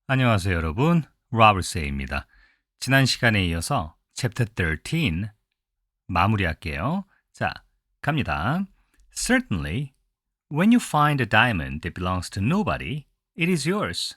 안녕하세요, 여러분. 로버트세이입니다. 지난 시간에 이어서 챕터 13 마무리할게요. 자, 갑니다. Certainly, when you find a diamond that belongs to nobody, it is yours.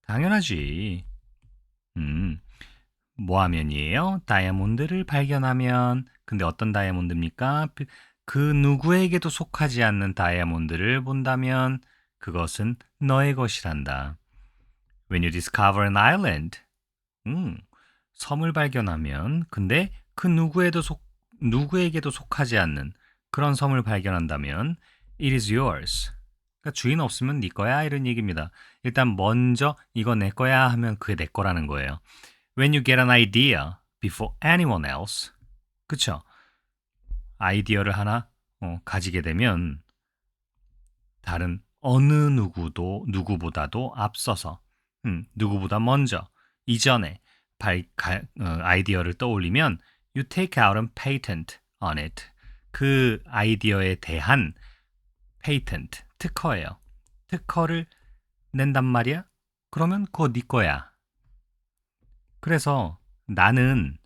당연하지. 음, 뭐 하면이에요? 다이아몬드를 발견하면. 근데 어떤 다이아몬드입니까? 그 누구에게도 속하지 않는 다이아몬드를 본다면 그것은 너의 것이란다. When you discover an island, 음, 섬을 발견하면, 근데 그 누구에게도 속하지 않는 그런 섬을 발견한다면, it is yours. 그러니까 주인 없으면 네 거야 이런 얘기입니다. 일단 먼저 이거 내 거야 하면 그게 내 거라는 거예요. When you get an idea before anyone else, 그쵸? 아이디어를 하나 가지게 되면 다른 어느 누구보다도 앞서서, 누구보다 먼저, 이전에 아이디어를 떠올리면 you take out a patent on it. 그 아이디어에 대한 patent, 특허예요. 특허를 낸단 말이야? 그러면 그거 네 거야. 그래서 나는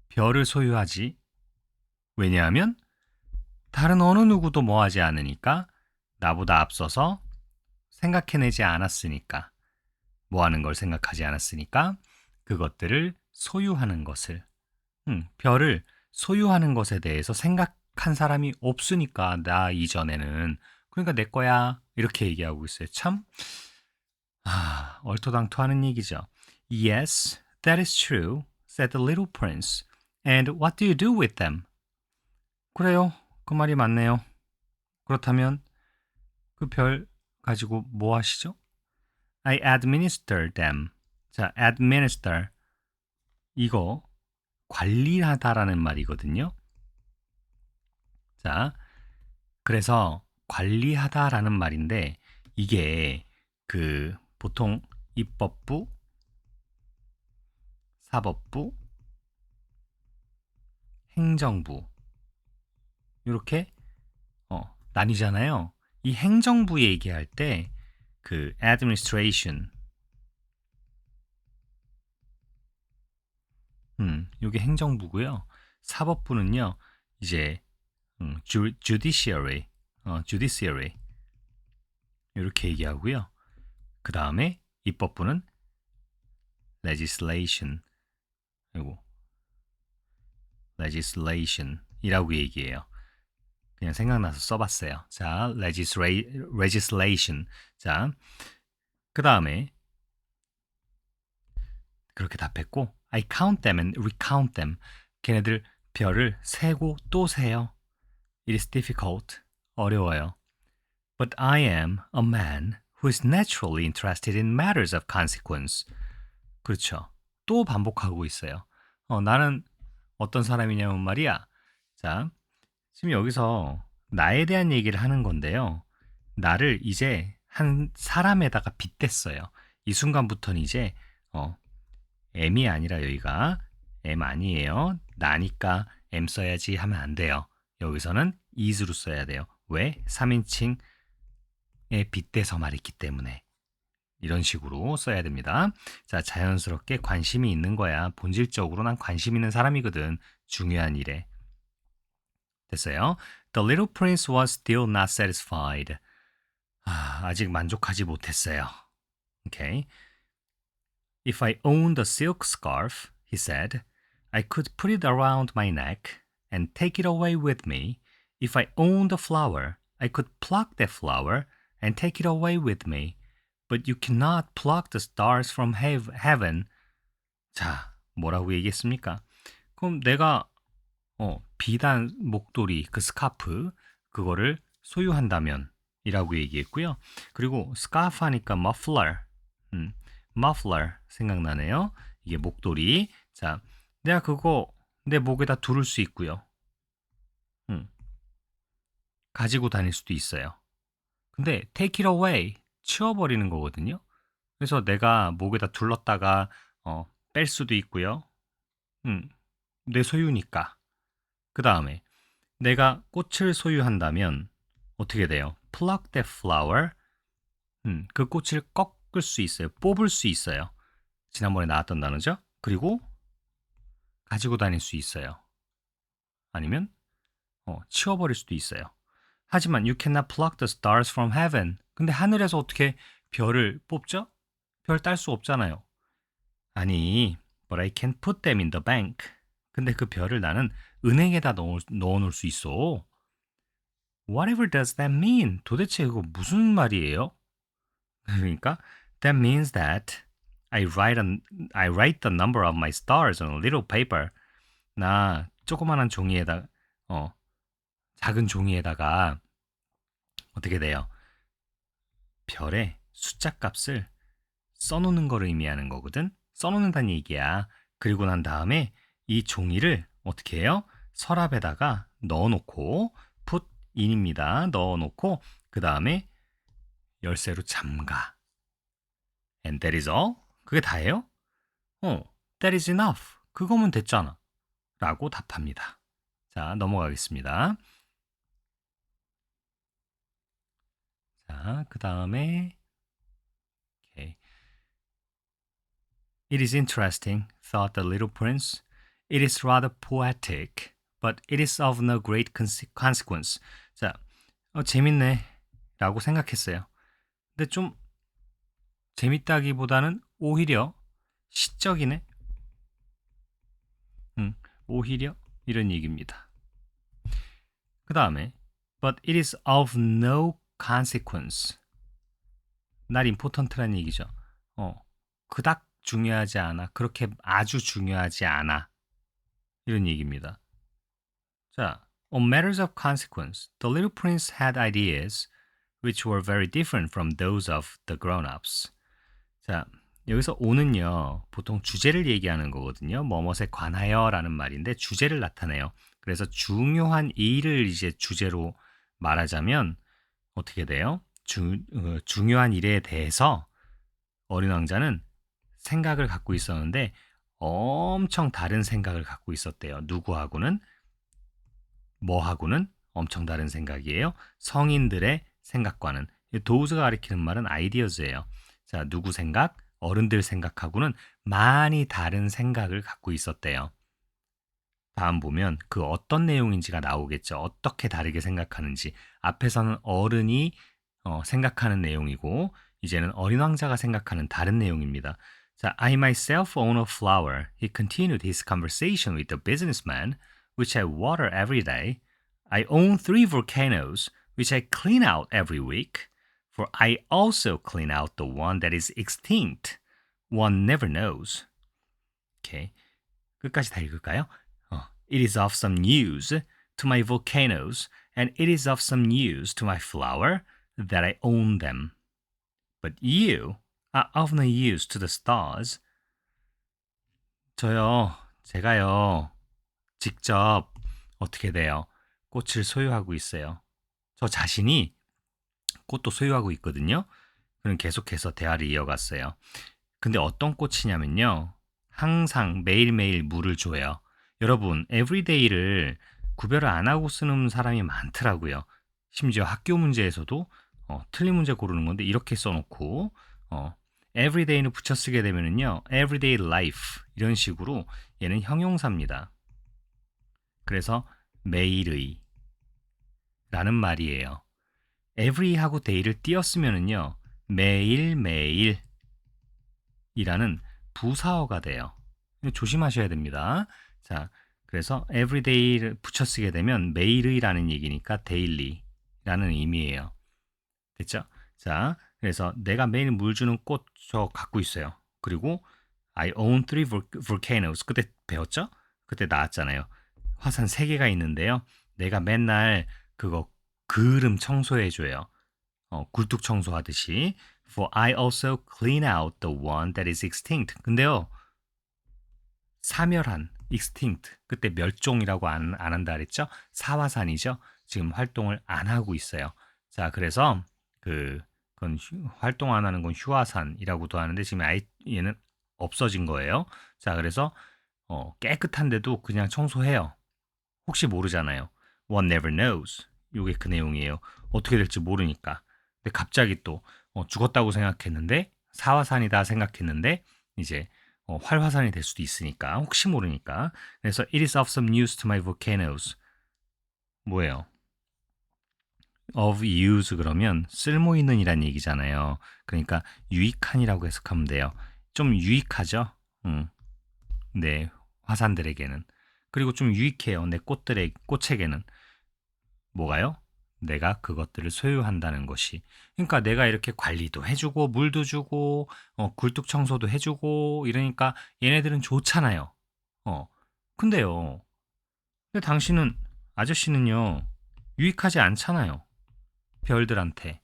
별을 소유하지. 왜냐하면 다른 어느 누구도 뭐 하지 않으니까 나보다 앞서서 생각해내지 않았으니까 뭐 하는 걸 생각하지 않았으니까 그것들을 소유하는 것을 별을 소유하는 것에 대해서 생각한 사람이 없으니까 나 이전에는 그러니까 내 거야 이렇게 얘기하고 있어요. 참 얼토당토하는 얘기죠. Yes, that is true, said the little prince. And what do you do with them? 그래요. 그 말이 맞네요. 그렇다면 그 별 가지고 뭐 하시죠? I administer them. 자, administer. 이거 관리하다라는 말이거든요. 자, 그래서 관리하다라는 말인데 이게 그 보통 입법부, 사법부, 행정부 이렇게 나뉘잖아요. 이 행정부 얘기할 때 그 administration 요게 행정부고요. 사법부는요. 이제 judiciary judiciary 이렇게 얘기하고요. 그 다음에 입법부는 legislation 그리고 legislation이라고 얘기해요. 그냥 생각나서 써봤어요. 자, legislation. 자, 그 다음에 그렇게 답했고, I count them and recount them. 걔네들 별을 세고 또 세요. It is difficult. 어려워요. But I am a man who is naturally interested in matters of consequence. 그렇죠. 또 반복하고 있어요. 나는 어떤 사람이냐면 말이야. 자, 지금 여기서 나에 대한 얘기를 하는 건데요. 나를 이제 한 사람에다가 빗댔어요. 이 순간부터는 이제 M이 아니라 여기가 M 아니에요. 나니까 M 써야지 하면 안 돼요. 여기서는 is로 써야 돼요. 왜? 3인칭에 빗대서 말했기 때문에. 이런 식으로 써야 됩니다. 자, 자연스럽게 관심이 있는 거야. 본질적으로 난 관심 있는 사람이거든. 중요한 일에. 됐어요. The little prince was still not satisfied. 아직 만족하지 못했어요. Okay. If I owned a silk scarf, he said, I could put it around my neck and take it away with me. If I owned a flower, I could pluck that flower and take it away with me. But you cannot pluck the stars from heaven. 자, 뭐라고 얘기했습니까? 그럼 내가 비단 목도리, 그 스카프, 그거를 소유한다면 이라고 얘기했고요. 그리고 스카프 하니까 머플러, 머플러 생각나네요. 이게 목도리. 자, 내가 그거 내 목에다 두를 수 있고요. 가지고 다닐 수도 있어요. 근데 take it away, 치워버리는 거거든요. 그래서 내가 목에다 둘렀다가 뺄 수도 있고요. 내 소유니까. 그 다음에 내가 꽃을 소유한다면 어떻게 돼요? Pluck that flower. 그 꽃을 꺾을 수 있어요. 뽑을 수 있어요. 지난번에 나왔던 단어죠. 그리고 가지고 다닐 수 있어요. 아니면 치워버릴 수도 있어요. 하지만 you cannot pluck the stars from heaven. 근데 하늘에서 어떻게 별을 뽑죠? 별 딸 수 없잖아요. 아니, but I can put them in the bank. 근데 그 별을 나는 은행에다 넣어놓을 수 있어. Whatever does that mean? 도대체 그거 무슨 말이에요? 그러니까 that means that I write the number of my stars on a little paper. 나 조그만한 종이에다 어 작은 종이에다가 어떻게 돼요? 별의 숫자 값을 써놓는 거를 의미하는 거거든. 써놓는다는 얘기야. 그리고 난 다음에 이 종이를 어떻게 해요? 서랍에다가 넣어놓고 put in입니다. 넣어놓고 그 다음에 열쇠로 잠가. And that is all? 그게 다예요? that is enough. 그거면 됐잖아. 라고 답합니다. 자, 넘어가겠습니다. 자, 그 다음에 okay. It is interesting, thought the little prince. It is rather poetic, but it is of no great consequence. 자, 재밌네 라고 생각했어요. 근데 좀 재밌다기보다는 오히려 시적이네. 오히려 이런 얘기입니다. 그 다음에 but it is of no consequence. not important라는 얘기죠. 그닥 중요하지 않아. 그렇게 아주 중요하지 않아. 이런 얘기입니다. 자, on matters of consequence, the little prince had ideas which were very different from those of the grown-ups. 자, 여기서 on은요, 보통 주제를 얘기하는 거거든요. 뭐뭇에 관하여라는 말인데 주제를 나타내요. 그래서 중요한 일을 이제 주제로 말하자면 어떻게 돼요? 중요한 일에 대해서 어린 왕자는 생각을 갖고 있었는데 엄청 다른 생각을 갖고 있었대요. 누구하고는? 뭐하고는? 엄청 다른 생각이에요. 성인들의 생각과는. 도우즈가 가리키는 말은 아이디어즈예요. 자, 누구 생각? 어른들 생각하고는 많이 다른 생각을 갖고 있었대요. 다음 보면 그 어떤 내용인지가 나오겠죠. 어떻게 다르게 생각하는지. 앞에서는 어른이 생각하는 내용이고 이제는 어린 왕자가 생각하는 다른 내용입니다. 자, I myself own a flower. He continued his conversation with the businessman, which I water every day. I own 3 volcanoes, which I clean out every week. For I also clean out the one that is extinct. One never knows. 오케이. 끝까지 다 읽을까요? It is of some use to my volcanoes, and it is of some use to my flower that I own them. But you are of no use to the stars. 제가요, 직접 어떻게 돼요? 꽃을 소유하고 있어요. 저 자신이 꽃도 소유하고 있거든요. 그럼 계속해서 대화를 이어갔어요. 근데 어떤 꽃이냐면요. 항상 매일매일 물을 줘요. 여러분, everyday를 구별을 안 하고 쓰는 사람이 많더라고요. 심지어 학교 문제에서도 틀린 문제 고르는 건데 이렇게 써놓고 everyday는 붙여 쓰게 되면은요. everyday life 이런 식으로 얘는 형용사입니다. 그래서 매일의 라는 말이에요. every하고 day를 띄었으면은요. 매일매일 이라는 부사어가 돼요. 조심하셔야 됩니다. 자, 그래서 everyday를 붙여 쓰게 되면 매일의라는 얘기니까 daily라는 의미예요. 됐죠? 자, 그래서 내가 매일 물 주는 꽃 저 갖고 있어요. 그리고 I own 3 volcanoes. 그때 배웠죠? 그때 나왔잖아요. 화산 3개가 있는데요. 내가 맨날 그거 그을음 청소해줘요. 굴뚝 청소하듯이. For I also clean out the one that is extinct. 근데요. 사멸한, extinct. 그때 멸종이라고 안 한다 그랬죠? 사화산이죠? 지금 활동을 안 하고 있어요. 자, 그래서 그건 활동 안 하는 건 휴화산이라고도 하는데 지금 얘는 없어진 거예요. 자, 그래서 깨끗한데도 그냥 청소해요. 혹시 모르잖아요. One never knows. 요게 그 내용이에요. 어떻게 될지 모르니까. 근데 갑자기 또 죽었다고 생각했는데 사화산이다 생각했는데 이제 활화산이 될 수도 있으니까 혹시 모르니까. 그래서 it is of some use to my volcanoes. 뭐예요? of use 그러면 쓸모 있는이란 얘기잖아요. 그러니까 유익한이라고 해석하면 돼요. 좀 유익하죠? 네, 화산들에게는. 그리고 좀 유익해요. 내 꽃에게는. 뭐가요? 내가 그것들을 소유한다는 것이. 그러니까 내가 이렇게 관리도 해주고, 물도 주고, 굴뚝 청소도 해주고, 이러니까 얘네들은 좋잖아요. 어. 근데요. 근데 당신은, 아저씨는요, 유익하지 않잖아요. 별들한테.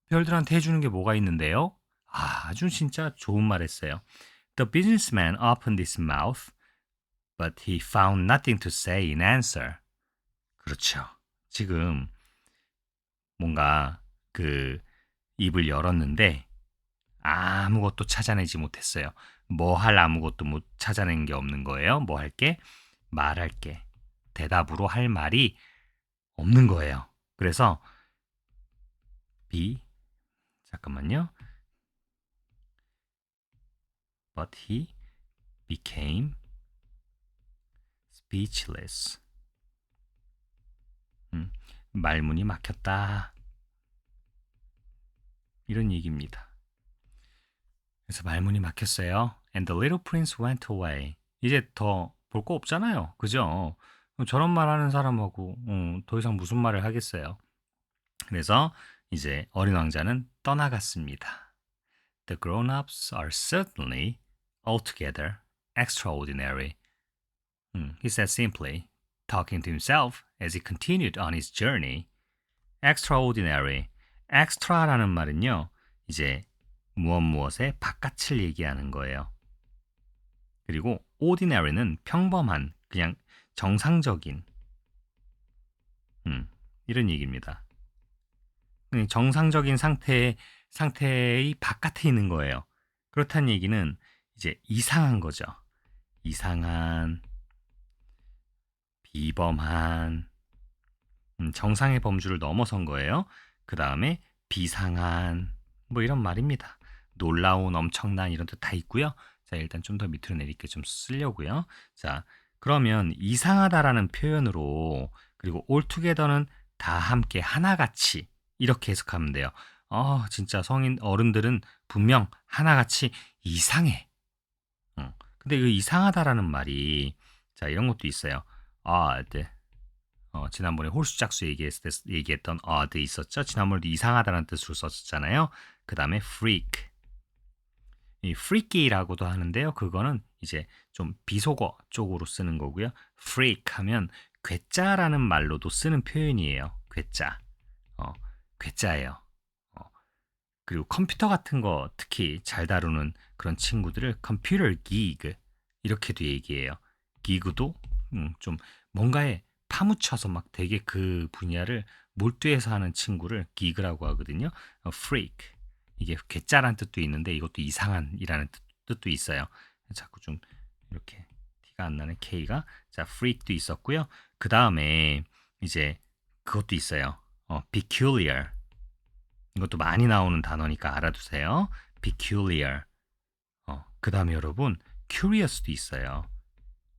별들한테 해주는 게 뭐가 있는데요? 아주 진짜 좋은 말 했어요. The businessman opened his mouth, but he found nothing to say in answer. 그렇죠. 지금 뭔가 그 입을 열었는데 아무것도 찾아내지 못했어요. 뭐 할 아무것도 못 찾아낸 게 없는 거예요. 뭐 할 게? 말할 게. 대답으로 할 말이 없는 거예요. 그래서 be 잠깐만요. But he became speechless. 말문이 막혔다. 이런 얘기입니다. 그래서 말문이 막혔어요. And the little prince went away. 이제 더 볼 거 없잖아요. 그죠? 저런 말 하는 사람하고 더 이상 무슨 말을 하겠어요. 그래서 이제 어린 왕자는 떠나갔습니다. The grown-ups are certainly altogether extraordinary. He said simply, talking to himself as he continued on his journey. extraordinary. extra라는 말은요. 이제 무엇의 바깥을 얘기하는 거예요. 그리고 ordinary는 평범한, 그냥 정상적인 이런 얘기입니다. 정상적인 상태의 바깥에 있는 거예요. 그렇다는 얘기는 이제 이상한 거죠. 이상한, 비범한, 정상의 범주를 넘어선 거예요. 그 다음에 비상한, 뭐 이런 말입니다. 놀라운, 엄청난 이런 뜻 다 있고요. 자, 일단 좀 더 밑으로 내리게 좀 쓰려고요. 자, 그러면 이상하다라는 표현으로, 그리고 altogether는 다 함께 하나같이 이렇게 해석하면 돼요. 진짜 성인 어른들은 분명 하나같이 이상해. 근데 그 이상하다라는 말이, 자, 이런 것도 있어요. odd. 지난번에 홀수짝수 얘기했던 odd 있었죠? 지난번에도 이상하다는 뜻으로 썼었잖아요. 그 다음에 freak. 이 freaky라고도 하는데요. 그거는 이제 좀 비속어 쪽으로 쓰는 거고요. freak 하면 괴짜라는 말로도 쓰는 표현이에요. 괴짜. 괴짜예요. 어, 그리고 컴퓨터 같은 거 특히 잘 다루는 그런 친구들을 컴퓨터 기그 이렇게도 얘기해요. 기그도 좀 뭔가에 파묻혀서 막 되게 그 분야를 몰두해서 하는 친구를 기그라고 하거든요. freak. 이게 괴짜란 뜻도 있는데 이것도 이상한이라는 뜻도 있어요. 자꾸 좀 이렇게 티가 안 나는 K가. 자, freak도 있었고요. 그 다음에 이제 그것도 있어요. peculiar. 이것도 많이 나오는 단어니까 알아두세요. peculiar. 그 다음에 여러분, curious도 있어요.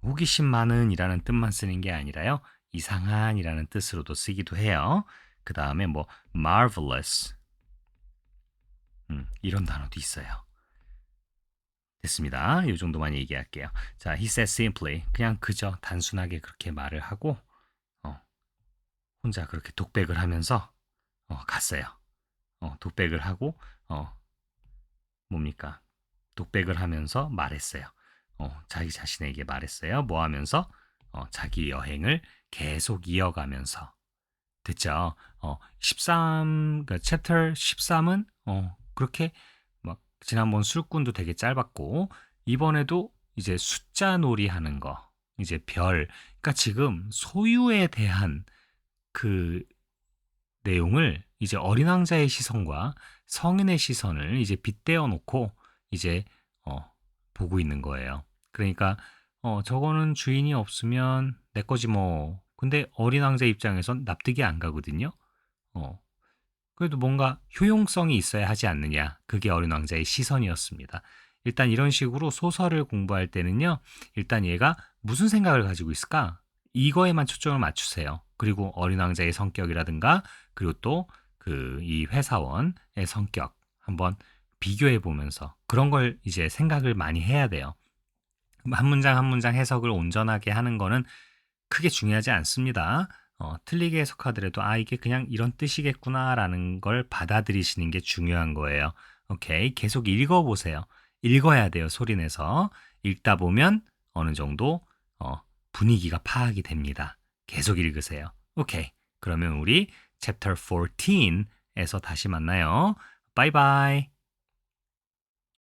호기심 많은이라는 뜻만 쓰는 게 아니라요. 이상한이라는 뜻으로도 쓰기도 해요. 그 다음에 뭐 marvelous. 이런 단어도 있어요. 됐습니다. 이 정도만 얘기할게요. 자, he said simply. 그냥 그저 단순하게 그렇게 말을 하고 혼자 그렇게 독백을 하면서 갔어요. 독백을 하고 뭡니까? 독백을 하면서 말했어요. 자기 자신에게 말했어요. 뭐 하면서? 자기 여행을 계속 이어가면서. 됐죠? 13, 그러니까 챕터 13은 그렇게 막 지난번 술꾼도 되게 짧았고 이번에도 이제 숫자 놀이 하는 거. 이제 별. 그러니까 지금 소유에 대한 그 내용을 이제 어린 왕자의 시선과 성인의 시선을 이제 빗대어 놓고 이제 보고 있는 거예요. 그러니까 저거는 주인이 없으면 내 거지 뭐. 근데 어린 왕자 입장에선 납득이 안 가거든요. 어. 그래도 뭔가 효용성이 있어야 하지 않느냐. 그게 어린 왕자의 시선이었습니다. 일단 이런 식으로 소설을 공부할 때는요. 일단 얘가 무슨 생각을 가지고 있을까? 이거에만 초점을 맞추세요. 그리고 어린 왕자의 성격이라든가 그리고 또 그 이 회사원의 성격 한번 비교해 보면서 그런 걸 이제 생각을 많이 해야 돼요. 한 문장 한 문장 해석을 온전하게 하는 거는 크게 중요하지 않습니다. 틀리게 해석하더라도 이게 그냥 이런 뜻이겠구나라는 걸 받아들이시는 게 중요한 거예요. 오케이. 계속 읽어보세요. 읽어야 돼요. 소리내서. 읽다 보면 어느 정도 분위기가 파악이 됩니다. 계속 읽으세요. 오케이. 그러면 우리 챕터 14에서 다시 만나요. 바이바이.